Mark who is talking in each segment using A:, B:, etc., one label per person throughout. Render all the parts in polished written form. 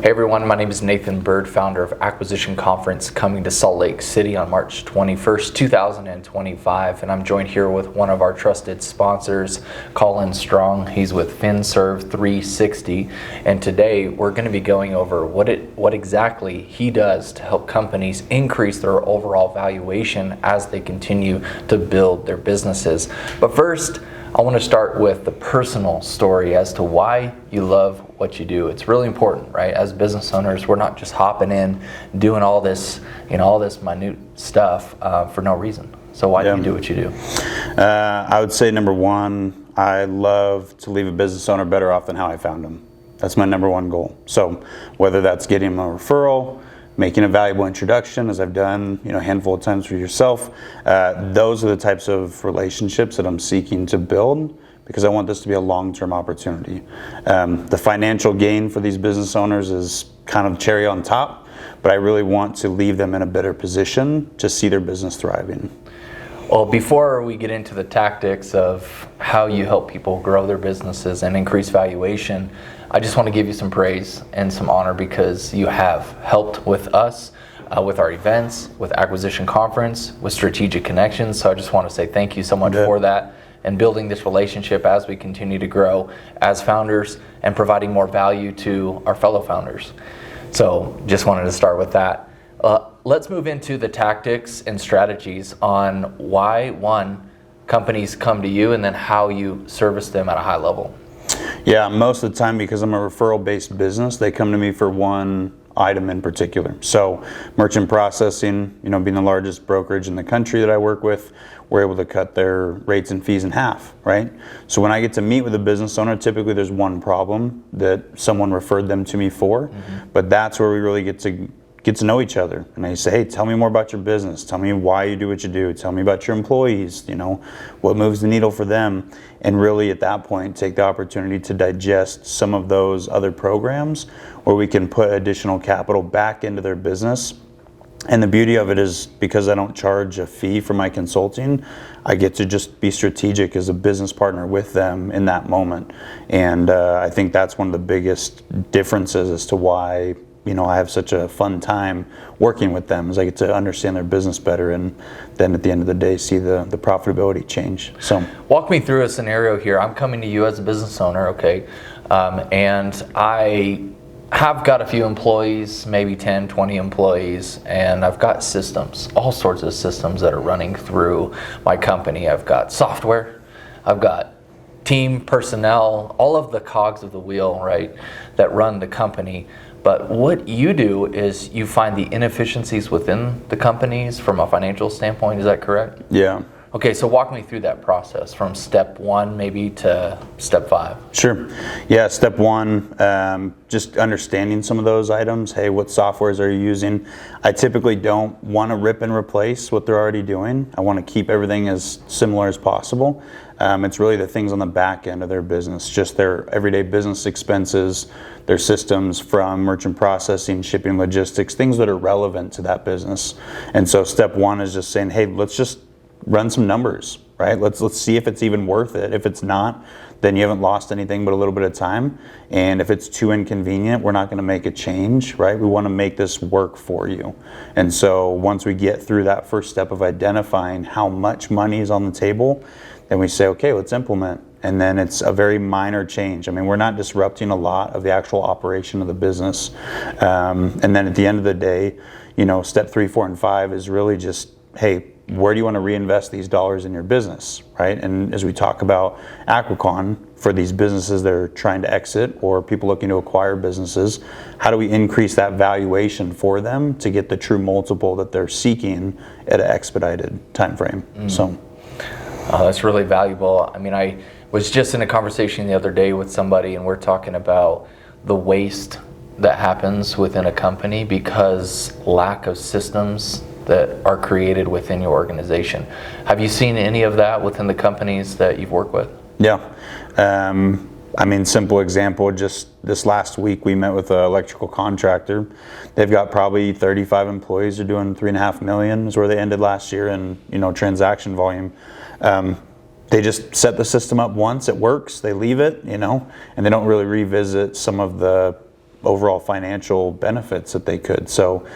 A: Hey everyone, my name is Nathan Bird, founder of Acquisition Conference, coming to Salt Lake City on March 21st, 2025, and I'm joined here with one of our trusted sponsors, Colin Strong. He's with Finserve 360, and today we're going to be going over what exactly he does to help companies increase their overall valuation as they continue to build their businesses. But first, I want to start with the personal story as to why you love what you do. It's really important, right? As business owners, we're not just hopping in, doing all this minute stuff for no reason. So why do you do what you do?
B: I would say number one, I love to leave a business owner better off than how I found them. That's my number one goal. So whether that's getting them a referral, making a valuable introduction, as I've done a handful of times for yourself, those are the types of relationships that I'm seeking to build, because I want this to be a long-term opportunity. The financial gain for these business owners is kind of cherry on top, but I really want to leave them in a better position to see their business thriving.
A: Well, before we get into the tactics of how you help people grow their businesses and increase valuation, I just want to give you some praise and some honor because you have helped with us, with our events, with Acquisition Conference, with Strategic Connections. So I just want to say thank you so much for that and building this relationship as we continue to grow as founders and providing more value to our fellow founders. So just wanted to start with that. Let's move into the tactics and strategies on why, one, companies come to you and then how you service them at a high level.
B: Yeah, most of the time, because I'm a referral-based business, they come to me for one item in particular. So merchant processing, being the largest brokerage in the country that I work with, we're able to cut their rates and fees in half, right? So when I get to meet with a business owner, typically there's one problem that someone referred them to me for, but that's where we really get to know each other. And I say, hey, tell me more about your business. Tell me why you do what you do. Tell me about your employees, what moves the needle for them. And really at that point, take the opportunity to digest some of those other programs where we can put additional capital back into their business. And the beauty of it is, because I don't charge a fee for my consulting, I get to just be strategic as a business partner with them in that moment. And I think that's one of the biggest differences as to why I have such a fun time working with them, as I get to understand their business better and then at the end of the day see the profitability change. So
A: walk me through a scenario here. I'm coming to you as a business owner, okay, and I have got a few employees, maybe 10, 20 employees, and I've got systems, all sorts of systems that are running through my company. I've got software, I've got team personnel, all of the cogs of the wheel, right, that run the company. But what you do is you find the inefficiencies within the companies from a financial standpoint. Is that correct?
B: Yeah.
A: Okay, so walk me through that process from step one maybe to step 5.
B: Sure. Yeah, step one, just understanding some of those items. Hey, what softwares are you using? I typically don't want to rip and replace what they're already doing. I want to keep everything as similar as possible. It's really the things on the back end of their business, just their everyday business expenses, their systems from merchant processing, shipping, logistics, things that are relevant to that business. And so step one is just saying, hey, let's just run some numbers, right? Let's see if it's even worth it. If it's not, then you haven't lost anything but a little bit of time. And if it's too inconvenient, we're not going to make a change, right? We want to make this work for you. And so once we get through that first step of identifying how much money is on the table, then we say, okay, let's implement. And then it's a very minor change. I mean, we're not disrupting a lot of the actual operation of the business. And then at the end of the day, step 3, 4, and 5 is really just, hey, where do you want to reinvest these dollars in your business, right? And as we talk about Aquicon, for these businesses that are trying to exit or people looking to acquire businesses, how do we increase that valuation for them to get the true multiple that they're seeking at an expedited time frame? So
A: that's really valuable. I mean, I was just in a conversation the other day with somebody, and we're talking about the waste that happens within a company because lack of systems that are created within your organization. Have you seen any of that within the companies that you've worked with?
B: Yeah. Simple example, just this last week we met with an electrical contractor. They've got probably 35 employees. They're doing $3.5 million is where they ended last year in transaction volume. They just set the system up once, it works, they leave it, and they don't really revisit some of the overall financial benefits that they could. So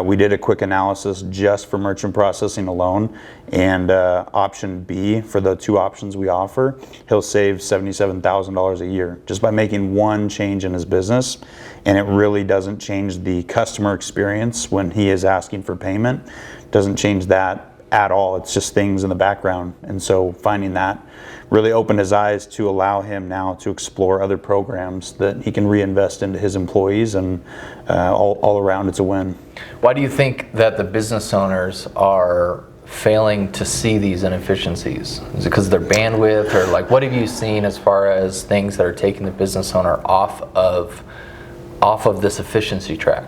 B: we did a quick analysis just for merchant processing alone, and option B, for the 2 options we offer, he'll save $77,000 a year just by making one change in his business. And it really doesn't change the customer experience when he is asking for payment. Doesn't change that at all. It's just things in the background. And so finding that really opened his eyes to allow him now to explore other programs that he can reinvest into his employees, and all around it's a win.
A: Why do you think that the business owners are failing to see these inefficiencies? Is it because of their bandwidth, or like what have you seen as far as things that are taking the business owner off of this efficiency track?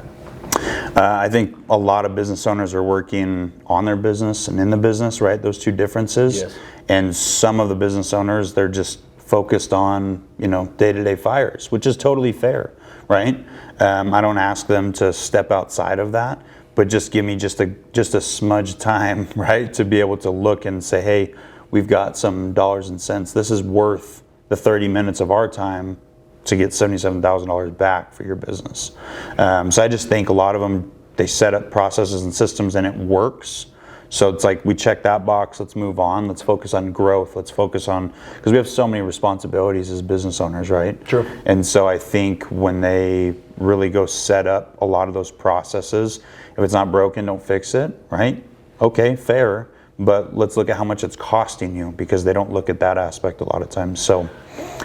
B: I think a lot of business owners are working on their business and in the business, right? Those 2 differences.
A: Yes.
B: And some of the business owners, they're just focused on, day-to-day fires, which is totally fair, right? I don't ask them to step outside of that, but just give me just a smudge time, right? To be able to look and say, hey, we've got some dollars and cents. This is worth the 30 minutes of our time to get $77,000 back for your business. So I just think a lot of them, they set up processes and systems and it works. So it's like, we check that box, let's move on, let's focus on growth, let's focus on, because we have so many responsibilities as business owners, right?
A: True.
B: And so I think when they really go set up a lot of those processes, if it's not broken, don't fix it, right? Okay, fair, but let's look at how much it's costing you, because they don't look at that aspect a lot of times. So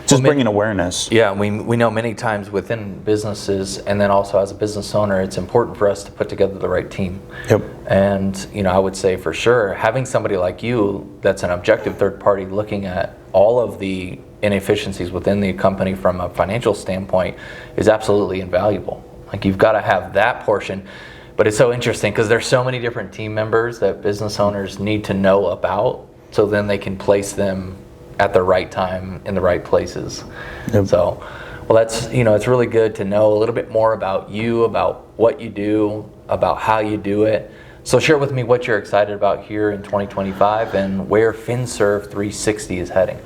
B: just bringing awareness.
A: Yeah, we know many times within businesses, and then also as a business owner, it's important for us to put together the right team.
B: Yep.
A: And I would say for sure, having somebody like you that's an objective third party looking at all of the inefficiencies within the company from a financial standpoint is absolutely invaluable. Like, you've got to have that portion. But it's so interesting because there's so many different team members that business owners need to know about, so then they can place them at the right time in the right places.
B: Yep.
A: So, well, that's, it's really good to know a little bit more about you, about what you do, about how you do it. So share with me what you're excited about here in 2025 and where Finserve 360 is heading.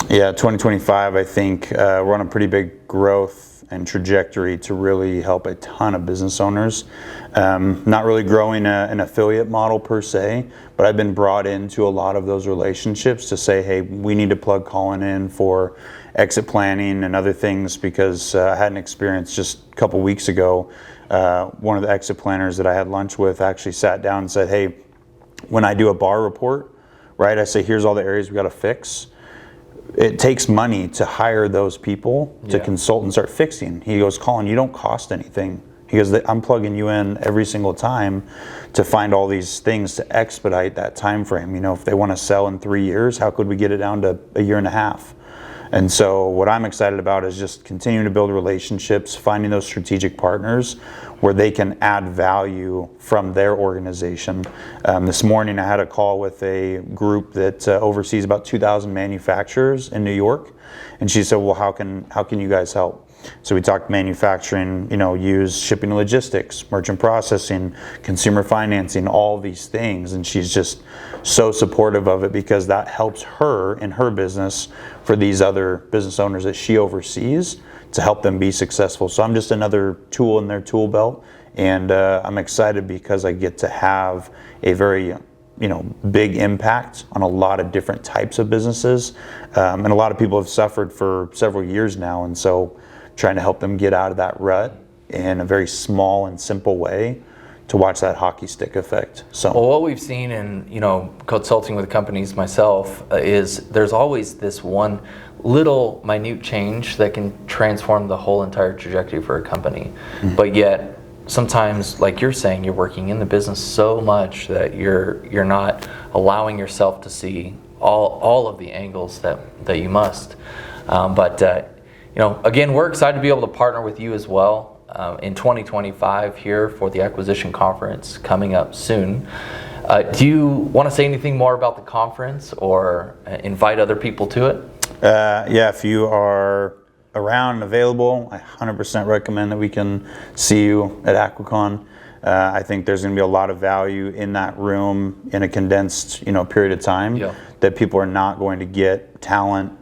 B: Yeah, 2025, I think we're on a pretty big growth and trajectory to really help a ton of business owners. Not really growing an affiliate model per se, but I've been brought into a lot of those relationships to say, hey, we need to plug Colin in for exit planning and other things, because I had an experience just a couple weeks ago. One of the exit planners that I had lunch with actually sat down and said, hey, when I do a bar report, right, I say, here's all the areas we got to fix. It takes money to hire those people to consult and start fixing. He goes, Colin, you don't cost anything. He goes, I'm plugging you in every single time to find all these things to expedite that time frame. If they want to sell in 3 years, how could we get it down to a year and a half? And so what I'm excited about is just continuing to build relationships, finding those strategic partners where they can add value from their organization. This morning I had a call with a group that oversees about 2,000 manufacturers in New York, and she said, well, how can you guys help? So we talked manufacturing, use shipping and logistics, merchant processing, consumer financing, all these things. And she's just so supportive of it, because that helps her in her business for these other business owners that she oversees to help them be successful. So I'm just another tool in their tool belt. And I'm excited because I get to have a very big impact on a lot of different types of businesses. And a lot of people have suffered for several years now. And so trying to help them get out of that rut in a very small and simple way to watch that hockey stick effect. So,
A: well, what we've seen in consulting with companies myself is there's always this one little minute change that can transform the whole entire trajectory for a company. Mm-hmm. But yet sometimes, like you're saying, you're working in the business so much that you're not allowing yourself to see all of the angles that you must. Again, we're excited to be able to partner with you as well in 2025 here for the acquisition conference coming up soon. Do you want to say anything more about the conference or invite other people to it?
B: Yeah, if you are around and available, I 100% recommend that we can see you at Aquacon. I think there's going to be a lot of value in that room in a condensed period of time that people are not going to get talent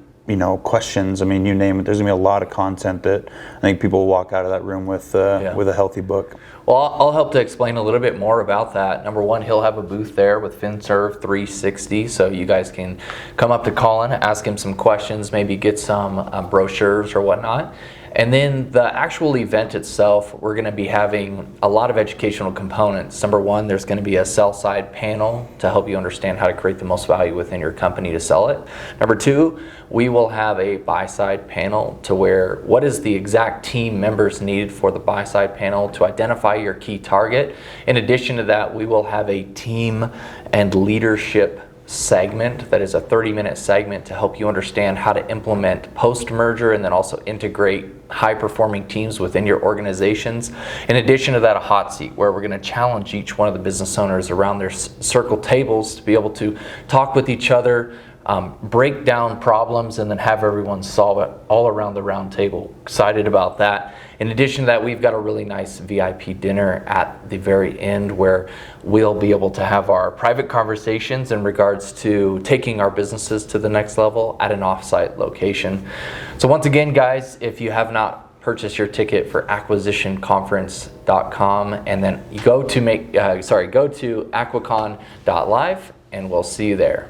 B: questions. I mean, you name it. There's gonna be a lot of content that I think people will walk out of that room with a healthy book.
A: Well, I'll help to explain a little bit more about that. Number one, he'll have a booth there with Finserve 360, so you guys can come up to Colin, ask him some questions, maybe get some brochures or whatnot. And then the actual event itself, we're going to be having a lot of educational components. Number one, there's going to be a sell side panel to help you understand how to create the most value within your company to sell it. Number two, we will have a buy side panel to where what is the exact team members needed for the buy side panel to identify your key target. In addition to that, we will have a team and leadership segment that is a 30-minute segment to help you understand how to implement post-merger and then also integrate high-performing teams within your organizations. In addition to that, a hot seat where we're going to challenge each one of the business owners around their circle tables to be able to talk with each other, break down problems, and then have everyone solve it all around the round table. Excited about that. In addition to that, we've got a really nice VIP dinner at the very end where we'll be able to have our private conversations in regards to taking our businesses to the next level at an offsite location. So once again, guys, if you have not purchased your ticket for acquisitionconference.com, and then you go to go to aquacon.live, and we'll see you there.